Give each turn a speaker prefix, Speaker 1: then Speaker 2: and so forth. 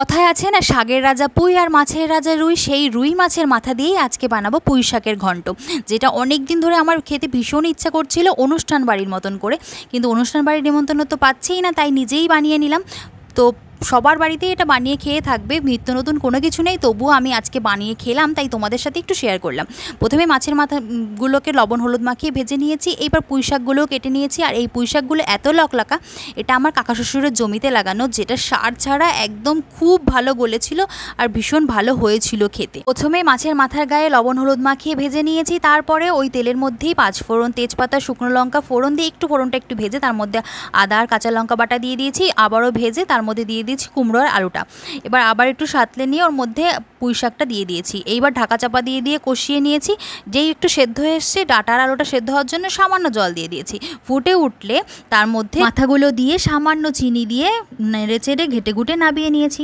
Speaker 1: কথায় আছে না, শাকের রাজা পুঁই আর মাছের রাজা রুই, সেই রুই মাছের মাথা দিয়েই আজকে বানাবো পুঁই শাকের ঘন্ট, যেটা অনেক দিন ধরে আমার খেতে ভীষণ ইচ্ছা করছিল অনুষ্ঠান বাড়ির মতন করে, কিন্তু অনুষ্ঠান বাড়ির নিমন্ত্রণ তো পাচ্ছিই না, তাই নিজেই বানিয়ে নিলাম। তো সবার বাড়িতেই এটা বানিয়ে খেয়ে থাকবে, নিত্য নতুন কোনো কিছু নেই, তবুও আমি আজকে বানিয়ে খেলাম, তাই তোমাদের সাথে একটু শেয়ার করলাম। প্রথমে মাছের মাথাগুলোকে লবণ হলুদ মাখিয়ে ভেজে নিয়েছি, এইবার পুঁই শাকগুলোও কেটে নিয়েছি। আর এই পুঁই শাকগুলো এত লকলাকা, এটা আমার কাকা শ্বশুরের জমিতে লাগানো, যেটা সার ছাড়া একদম খুব ভালো গলেছিল আর ভীষণ ভালো হয়েছিল খেতে। প্রথমে মাছের মাথার গায়ে লবণ হলুদ মাখিয়ে ভেজে নিয়েছি, তারপরে ওই তেলের মধ্যেই পাঁচফোড়ন, তেজপাতা, শুকনো লঙ্কা ফোড়ন দিয়ে ফোড়নটা একটু ভেজে তার মধ্যে আদা আর কাঁচা লঙ্কা বাটা দিয়ে দিয়েছি, আবারও ভেজে তার মধ্যে দিয়ে দিয়েছি কুমড়ো আর আলুটা। এবার আবার একটু সাঁতলে নিয়ে ওর মধ্যে পুঁই শাকটা দিয়ে দিয়েছি, এইবার ঢাকা চাপা দিয়ে কষিয়ে নিয়েছি। যেই একটু সেদ্ধ হয়ে এসছে, ডাটা আর আলুটা সেদ্ধ হওয়ার জন্য সামান্য জল দিয়ে দিয়েছি। ফুটে উঠলে তার মধ্যে মাথাগুলো দিয়ে সামান্য চিনি দিয়ে নেড়ে চেড়ে ঘেটে ঘুটে নামিয়ে নিয়েছি।